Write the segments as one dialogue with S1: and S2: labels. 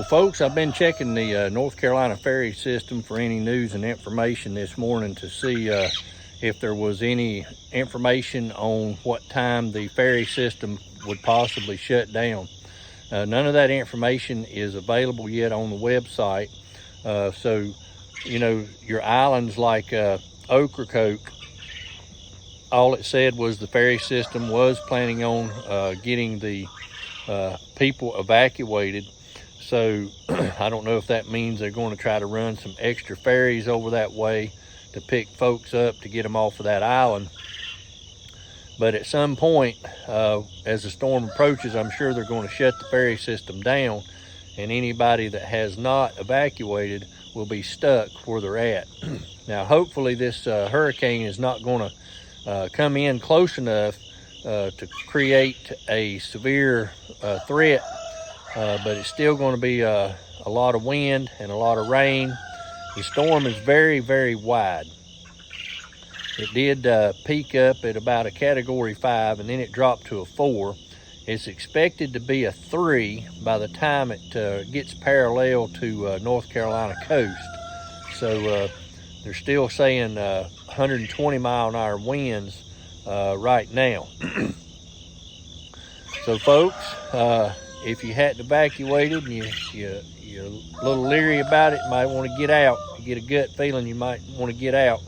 S1: Folks, I've been checking the North Carolina ferry system for any news and information this morning to see if there was any information on what time the ferry system would possibly shut down. None of that information is available yet on the website. So, you know, your islands like Ocracoke, all it said was the ferry system was planning on getting the people evacuated. So I don't know if that means they're going to try to run some extra ferries over that way to pick folks up to get them off of that island. But at some point, as the storm approaches, I'm sure they're going to shut the ferry system down, and anybody that has not evacuated will be stuck where they're at. Now, hopefully this hurricane is not going to come in close enough to create a severe threat. But it's still going to be a lot of wind and a lot of rain. The storm is very, very wide. It did peak up at about a Category 5, and then it dropped to a 4. It's expected to be a 3 by the time it gets parallel to North Carolina coast. So they're still saying 120 mile an hour winds right now. So folks, if you hadn't evacuated and you're a little leery about it, you might want to get out. You get a gut feeling you might want to get out.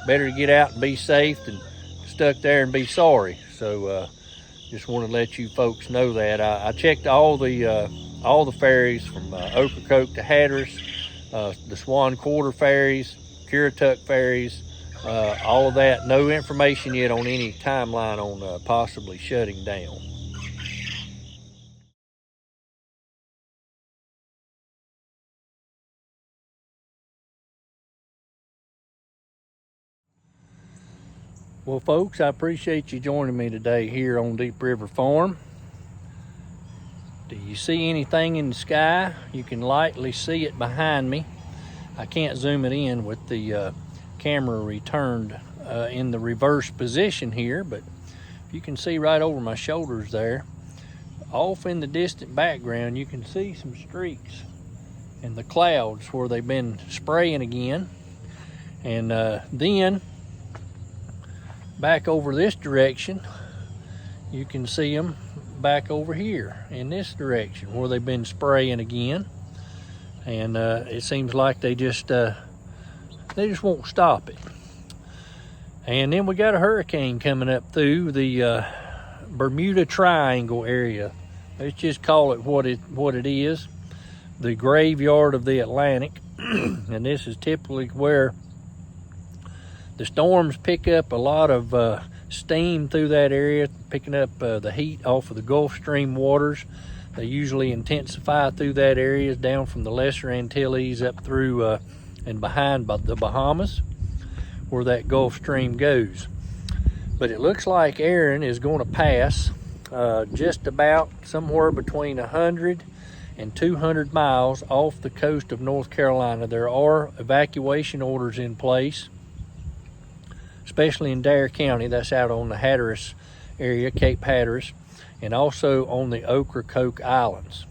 S1: Better to get out and be safe than stuck there and be sorry. So just want to let you folks know that. I checked all the ferries from Ocracoke to Hatteras, the Swan Quarter ferries, Swiatocho ferries, all of that. No information yet on any timeline on possibly shutting down. Well, folks, I appreciate you joining me today here on Deep River Farm. Do you see anything in the sky? You can lightly see it behind me. I can't zoom it in with the camera returned in the reverse position here, but you can see right over my shoulders there. Off in the distant background, you can see some streaks in the clouds where they've been spraying again. And then back over this direction, you can see them back over here in this direction where they've been spraying again. And it seems like they just won't stop it. And then we got a hurricane coming up through the Bermuda Triangle area. Let's just call it what it is, the graveyard of the Atlantic. And this is typically where the storms pick up a lot of steam through that area, picking up the heat off of the Gulf Stream waters. They usually intensify through that area, down from the Lesser Antilles up through and behind the Bahamas, where that Gulf Stream goes. But it looks like Aaron is going to pass just about somewhere between 100 and 200 miles off the coast of North Carolina. There are evacuation orders in place, especially in Dare County. That's out on the Hatteras area, Cape Hatteras, and also on the Ocracoke Islands.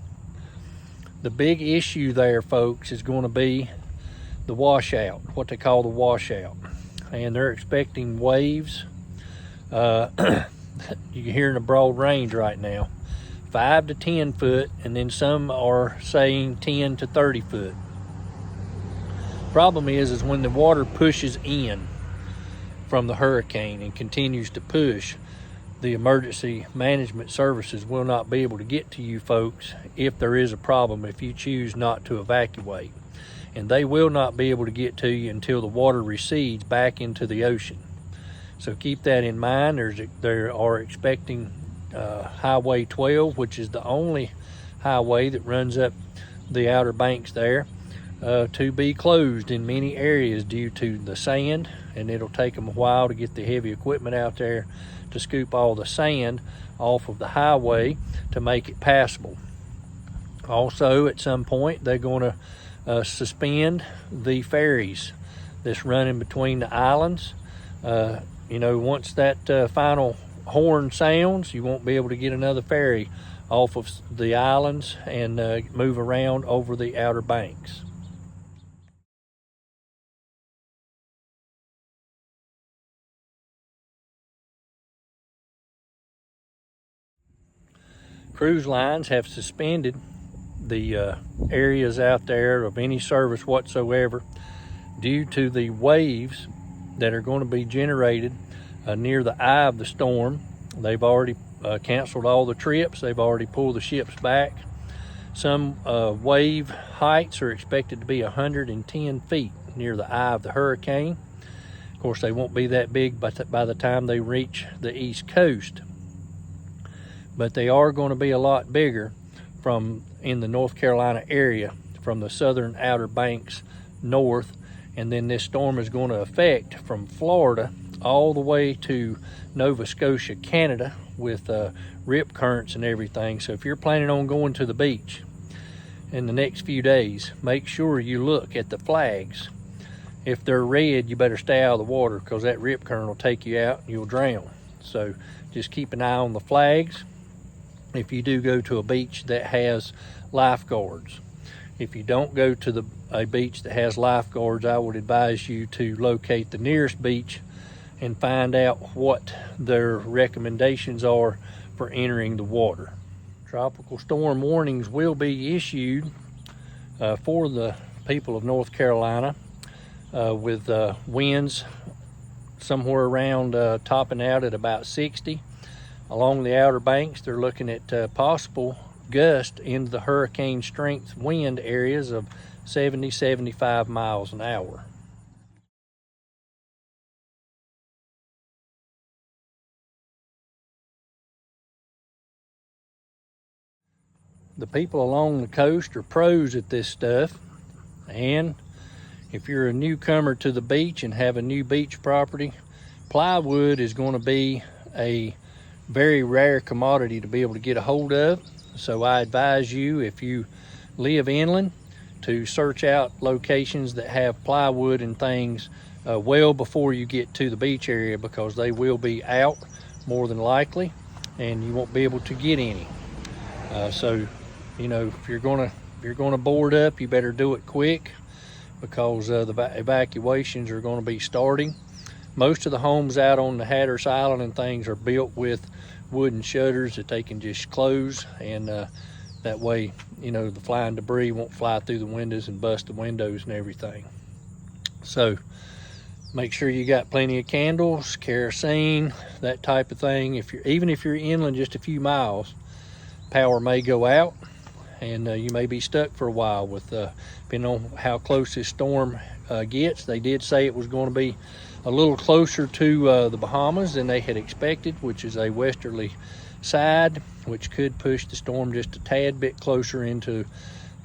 S1: The big issue there, folks, is going to be the washout, what they call the washout. And they're expecting waves. You're hearing a broad range right now, 5 to 10 foot, and then some are saying 10 to 30 foot. Problem is when the water pushes in from the hurricane and continues to push, the emergency management services will not be able to get to you folks if there is a problem, if you choose not to evacuate. And they will not be able to get to you until the water recedes back into the ocean. So keep that in mind. They are expecting Highway 12, which is the only highway that runs up the Outer Banks there. to be closed in many areas due to the sand, and it'll take them a while to get the heavy equipment out there to scoop all the sand off of the highway to make it passable. Also, at some point, they're going to suspend the ferries that's running between the islands. Once that final horn sounds, you won't be able to get another ferry off of the islands and move around over the Outer Banks. Cruise lines have suspended the areas out there of any service whatsoever due to the waves that are going to be generated near the eye of the storm. They've already canceled all the trips. They've already pulled the ships back. Some wave heights are expected to be 110 feet near the eye of the hurricane. Of course, they won't be that big by the time they reach the East Coast, but they are going to be a lot bigger from in the North Carolina area, from the southern Outer Banks north, and then this storm is going to affect from Florida all the way to Nova Scotia, Canada, with rip currents and everything. So if you're planning on going to the beach in the next few days, make sure you look at the flags. If they're red, you better stay out of the water, because that rip current will take you out and you'll drown. So just keep an eye on the flags if you do go to a beach that has lifeguards. If you don't go to a beach that has lifeguards, I would advise you to locate the nearest beach and find out what their recommendations are for entering the water. Tropical storm warnings will be issued for the people of North Carolina with winds somewhere around topping out at about 60. Along the Outer Banks, they're looking at possible gust into the hurricane strength wind areas of 70-75 miles an hour. The people along the coast are pros at this stuff, and if you're a newcomer to the beach and have a new beach property, plywood is going to be a very rare commodity to be able to get a hold of. So I advise you, if you live inland, to search out locations that have plywood and things well before you get to the beach area, because they will be out more than likely and you won't be able to get any. So if you're gonna board up, you better do it quick, because the evacuations are going to be starting. Most of the homes out on the Hatteras Island and things are built with wooden shutters that they can just close, and that way the flying debris won't fly through the windows and bust the windows and everything. So make sure you got plenty of candles, kerosene, that type of thing. Even if you're inland just a few miles, power may go out, and you may be stuck for a while with depending on how close this storm gets. They did say it was going to be a little closer to the Bahamas than they had expected, which is a westerly side, which could push the storm just a tad bit closer into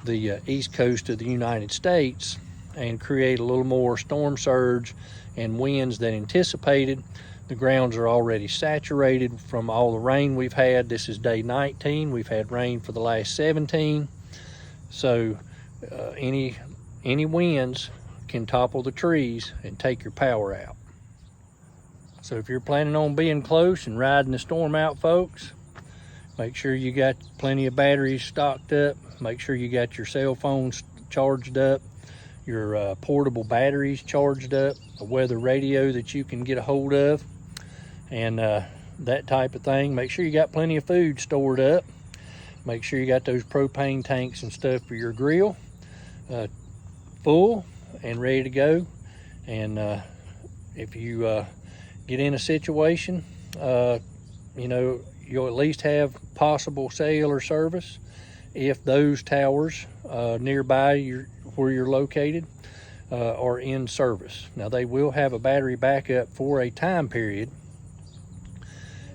S1: the east coast of the United States and create a little more storm surge and winds than anticipated. The grounds are already saturated from all the rain we've had. This is day 19. We've had rain for the last 17. So any winds can topple the trees and take your power out. So if you're planning on being close and riding the storm out, folks, make sure you got plenty of batteries stocked up. Make sure you got your cell phones charged up, your portable batteries charged up, a weather radio that you can get a hold of, and that type of thing. Make sure you got plenty of food stored up. Make sure you got those propane tanks and stuff for your grill full and ready to go. And if you get in a situation, you'll at least have possible cellular service if those towers nearby where you're located are in service. Now, they will have a battery backup for a time period,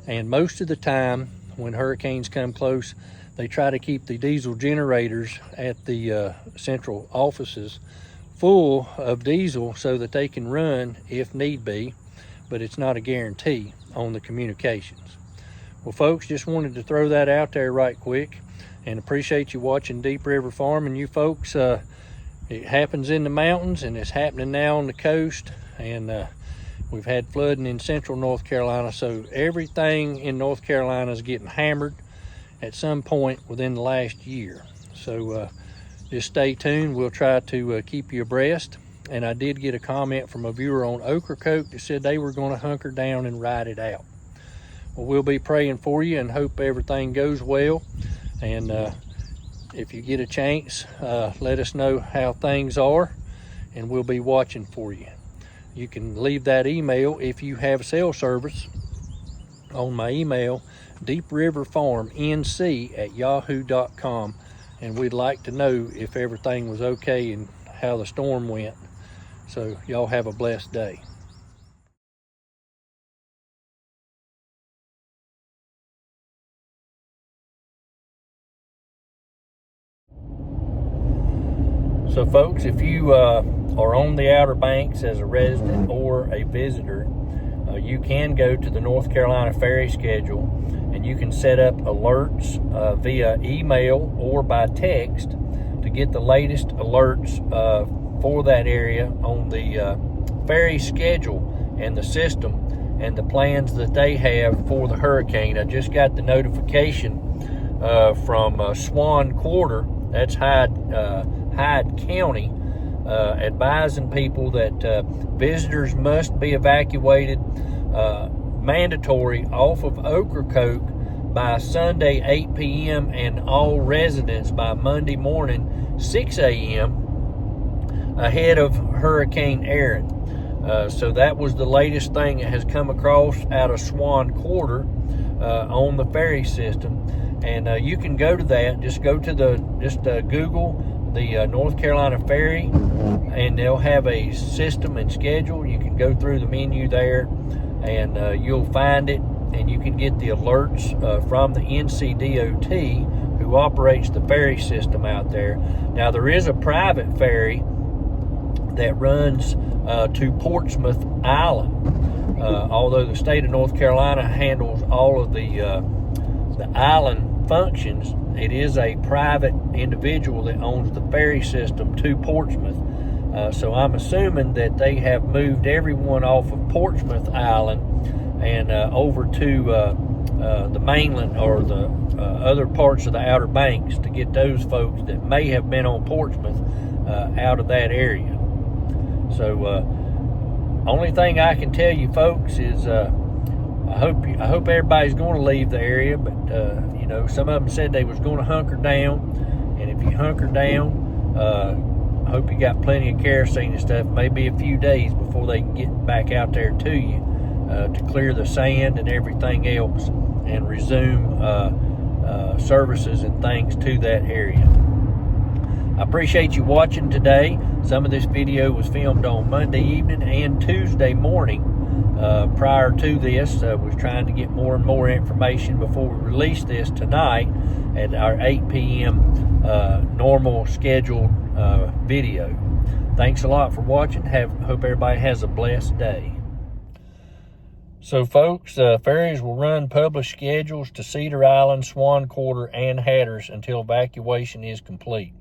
S1: and most of the time when hurricanes come close, they try to keep the diesel generators at the central offices full of diesel so that they can run if need be, but it's not a guarantee on the communications. Well, folks, just wanted to throw that out there right quick, and appreciate you watching Deep River Farm. And you folks, it happens in the mountains, and it's happening now on the coast, and we've had flooding in central North Carolina, so everything in North Carolina is getting hammered at some point within the last year. So just stay tuned. We'll try to keep you abreast. And I did get a comment from a viewer on Ocracoke that said they were going to hunker down and ride it out. Well, we'll be praying for you and hope everything goes well. And if you get a chance, let us know how things are, and we'll be watching for you. You can leave that email if you have cell service on my email, deepriverfarmnc@yahoo.com, and we'd like to know if everything was okay and how the storm went. So y'all have a blessed day. So folks, if you are on the Outer Banks as a resident or a visitor, you can go to the North Carolina Ferry schedule, and you can set up alerts via email or by text to get the latest alerts for that area on the ferry schedule and the system and the plans that they have for the hurricane. I just got the notification from Swan Quarter, that's Hyde County, advising people that visitors must be evacuated mandatory off of Ocracoke by Sunday 8 p.m. and all residents by Monday morning 6 a.m. ahead of Hurricane Aaron. So that was the latest thing that has come across out of Swan Quarter on the ferry system. And you can go to that, just go to Google the North Carolina Ferry, and they'll have a system and schedule. You can go through the menu there, and you'll find it, and you can get the alerts from the NCDOT, who operates the ferry system out there. Now, there is a private ferry that runs to Portsmouth Island, although the state of North Carolina handles all of the island functions. It is a private individual that owns the ferry system to Portsmouth. So I'm assuming that they have moved everyone off of Portsmouth Island and over to the mainland or the other parts of the Outer Banks to get those folks that may have been on Portsmouth out of that area. So only thing I can tell you folks is I hope everybody's going to leave the area, but you know, some of them said they was going to hunker down, and if you hunker down, I hope you got plenty of kerosene and stuff. Maybe a few days before they can get back out there to you to clear the sand and everything else and resume services and things to that area. I appreciate you watching today. Some of this video was filmed on Monday evening and Tuesday morning. Prior to this, was trying to get more and more information before we release this tonight at our 8 p.m. Normal scheduled video. Thanks a lot for watching. Hope everybody has a blessed day. So folks, ferries will run published schedules to Cedar Island, Swan Quarter, and Hatteras until evacuation is complete.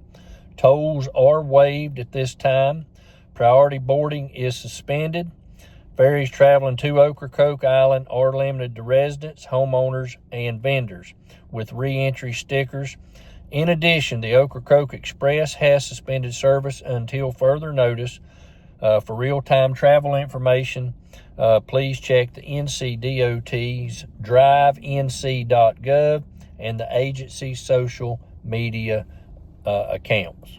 S1: Tolls are waived at this time. Priority boarding is suspended. Ferries traveling to Ocracoke Island are limited to residents, homeowners, and vendors with re-entry stickers. In addition, the Ocracoke Express has suspended service until further notice. For real-time travel information, please check the NCDOT's drivenc.gov and the agency's social media accounts.